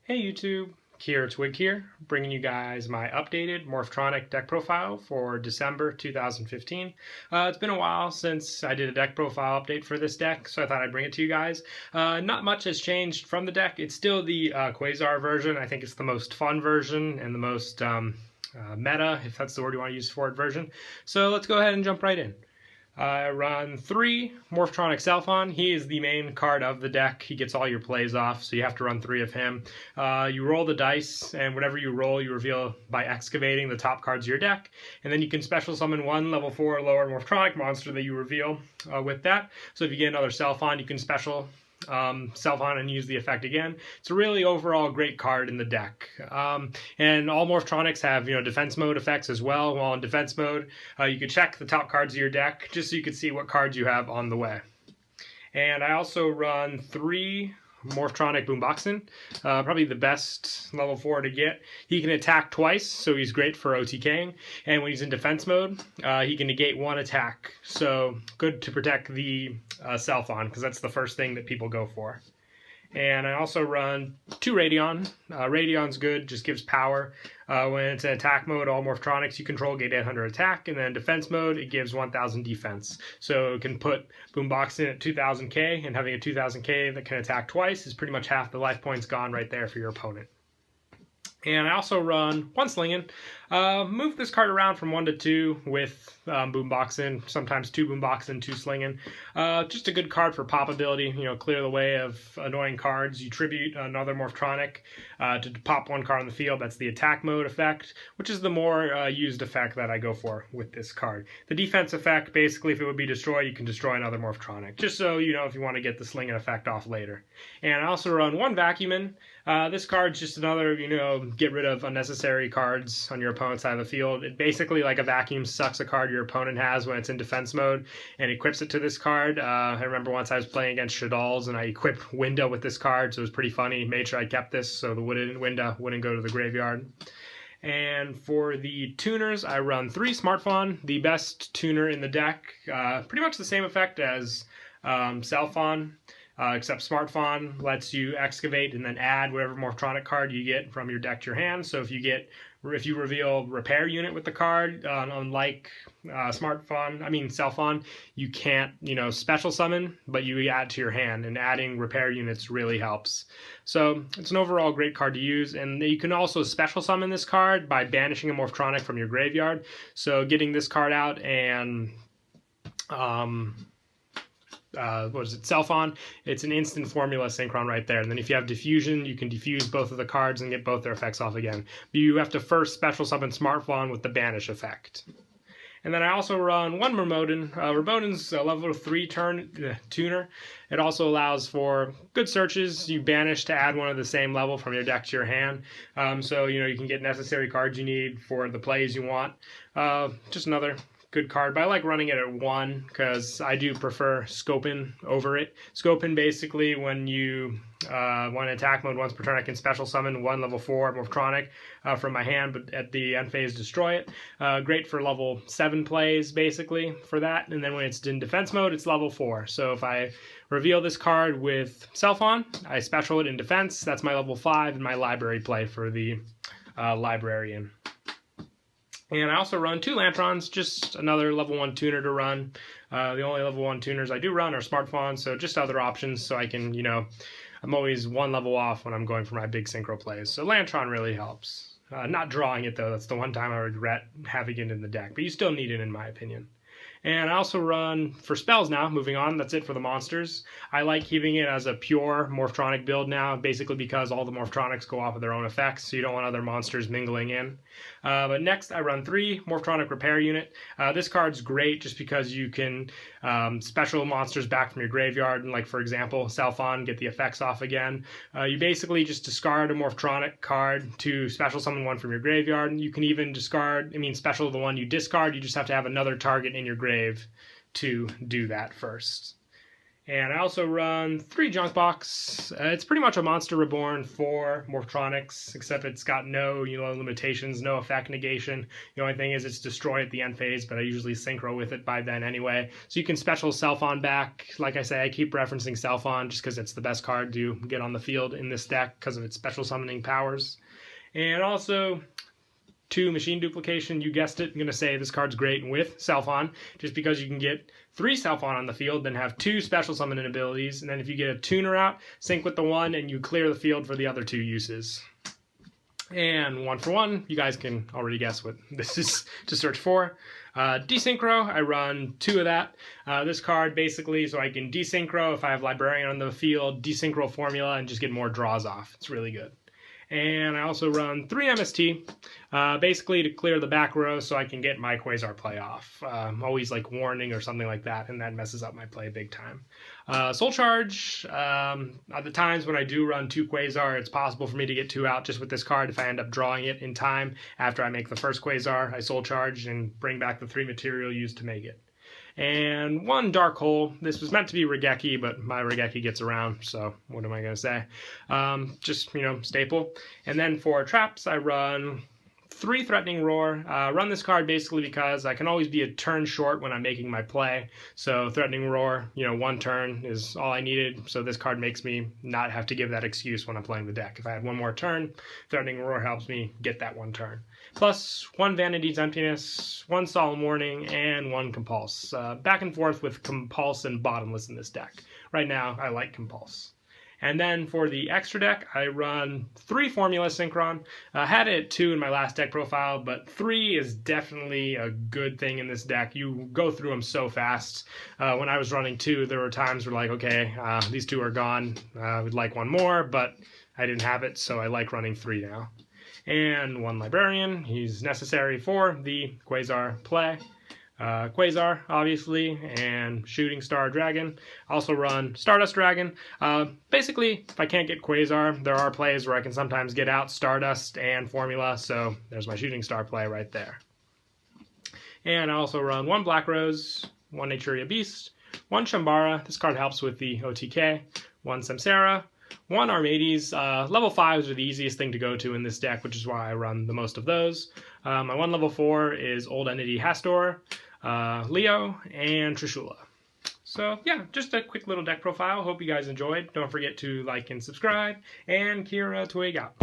Hey YouTube, Kier Twig here, bringing you guys my updated Morphtronic deck profile for December 2015. It's been a while since I did a deck profile update for this deck, so I thought I'd bring it to you guys. Not much has changed from the deck. It's still the Quasar version. I think it's the most fun version and the most meta, if that's the word you want to use for it, version. So let's go ahead and jump right in. I run 3 Morphtronic Selfon. He is the main card of the deck. He gets all your plays off, so you have to run 3 of him. You roll the dice, and whatever you roll, you reveal by excavating the top cards of your deck. And then you can special summon 1 level 4 or lower Morphtronic monster that you reveal with that. So if you get another Selfon, you can special Selfon and use the effect again. It's a really overall great card in the deck. And all Morphtronics have defense mode effects as well. While in defense mode, you can check the top cards of your deck just so you can see what cards you have on the way. And I also run 3 Morphtronic Boomboxen, probably the best level 4 to get. He can attack twice, so he's great for OTKing. And when he's in defense mode, he can negate 1 attack. So good to protect the Selfon, because that's the first thing that people go for. And I also run 2 Radion. Radion's good, just gives power. When it's in attack mode, all Morphtronics you control get 800 attack, and then in defense mode, it gives 1000 defense. So it can put Boomboxen at 2000k, and having a 2000k that can attack twice is pretty much half the life points gone right there for your opponent. And I also run 1 Slingin. Move this card around from 1 to 2 with Boomboxen, sometimes 2 Boomboxen, 2 Slingin. Just a good card for pop ability, clear the way of annoying cards. You tribute another Morphtronic to pop 1 card on the field. That's the attack mode effect, which is the more used effect that I go for with this card. The defense effect, basically, if it would be destroy, you can destroy another Morphtronic, just so you know if you want to get the Slingin effect off later. And I also run 1 Vacuumin. This card's just another, get rid of unnecessary cards on your opponent's side of the field. It basically, like a vacuum, sucks a card your opponent has when it's in defense mode and equips it to this card. I remember once I was playing against Shadal's and I equipped Winda with this card, so it was pretty funny. Made sure I kept this so the Winda wouldn't go to the graveyard. And for the tuners, I run 3 Smartphon, the best tuner in the deck. Pretty much the same effect as Selfon. Except Smartphon lets you excavate and then add whatever Morphtronic card you get from your deck to your hand. So if you reveal Repair Unit with the card, unlike Selfon, you can't special summon, but you add to your hand, and adding Repair Units really helps. So it's an overall great card to use, and you can also special summon this card by banishing a Morphtronic from your graveyard. So getting this card out and Selfon, it's an instant formula synchron right there. And then if you have diffusion, you can diffuse both of the cards and get both their effects off again. But you have to first special summon Smartphon with the banish effect. And then I also run 1 Mermodin. Mermodin's a level 3 tuner. It also allows for good searches. You banish to add 1 of the same level from your deck to your hand. So you can get necessary cards you need for the plays you want. Just another good card, but I like running it at 1 because I do prefer Scopin over it. Scopin, basically, when you want attack mode once per turn, I can special summon 1 level 4 Morphtronic from my hand, but at the end phase destroy it. Great for level 7 plays, basically, for that. And then when it's in defense mode, it's level 4. So if I reveal this card with Selfon, I special it in defense. That's my level 5 and my library play for the librarian. And I also run 2 Lantrons, just another level 1 tuner to run. The only level 1 tuners I do run are Smartphon, so just other options so I can, I'm always 1 level off when I'm going for my big synchro plays. So Lantron really helps. Not drawing it, though. That's the one time I regret having it in the deck, but you still need it, in my opinion. And I also run, for spells now, moving on, that's it for the monsters. I like keeping it as a pure Morphtronic build now, basically because all the Morphtronics go off of their own effects, so you don't want other monsters mingling in. But next, I run 3 Morphtronic Repair Unit. This card's great just because you can special monsters back from your graveyard, and like, for example, Selfon, get the effects off again. You basically just discard a Morphtronic card to special summon 1 from your graveyard. You can even special the one you discard. You just have to have another target in your grave to do that first. And I also run 3 Junk Box. It's pretty much a Monster Reborn for Morphtronics, except it's got no limitations, no effect negation. The only thing is it's destroyed at the end phase, but I usually synchro with it by then anyway. So you can special Self-On back. Like I say, I keep referencing Self-On just because it's the best card to get on the field in this deck because of its special summoning powers. And also 2 Machine Duplication. You guessed it, I'm going to say this card's great with Self-On, just because you can get 3 Self-On on the field, then have 2 special summoning abilities, and then if you get a tuner out, sync with the 1, and you clear the field for the other 2 uses. And 1 for 1, you guys can already guess what this is to search for. Desynchro, I run 2 of that. This card basically, so I can desynchro if I have Librarian on the field, desynchro formula, and just get more draws off. It's really good. And I also run 3 MST, basically to clear the back row so I can get my Quasar play off. Always like warning or something like that, and that messes up my play big time. Soul Charge, at the times when I do run 2 Quasar, it's possible for me to get 2 out just with this card if I end up drawing it in time. After I make the first Quasar, I Soul Charge and bring back the 3 material used to make it. And 1 Dark Hole. This was meant to be Regeki, but my Regeki gets around, so what am I going to say? Just, staple. And then for traps, I run 3 Threatening Roar. Run this card basically because I can always be a turn short when I'm making my play. So Threatening Roar, 1 turn is all I needed. So this card makes me not have to give that excuse when I'm playing the deck. If I had 1 more turn, Threatening Roar helps me get that 1 turn. Plus 1 Vanity's Emptiness, 1 Solemn Warning, and 1 Compulse. Back and forth with Compulse and Bottomless in this deck. Right now, I like Compulse. And then for the extra deck, I run 3 Formula Synchron. I had it at 2 in my last deck profile, but 3 is definitely a good thing in this deck. You go through them so fast. When I was running 2, there were times where like, okay, these 2 are gone. I would like 1 more, but I didn't have it, so I like running 3 now. And 1 Librarian. He's necessary for the Quasar play. Quasar, obviously, and Shooting Star Dragon. Also run Stardust Dragon. Basically, if I can't get Quasar, there are plays where I can sometimes get out Stardust and Formula, so there's my Shooting Star play right there. And I also run 1 Black Rose, 1 Naturia Beast, 1 Shambara. This card helps with the OTK. 1 Samsara. 1 Armades. Level 5s are the easiest thing to go to in this deck, which is why I run the most of those. My 1 level 4 is Old Entity Hastor, Leo, and Trishula. So yeah, just a quick little deck profile. Hope you guys enjoyed. Don't forget to like and subscribe, and Kira Twig out.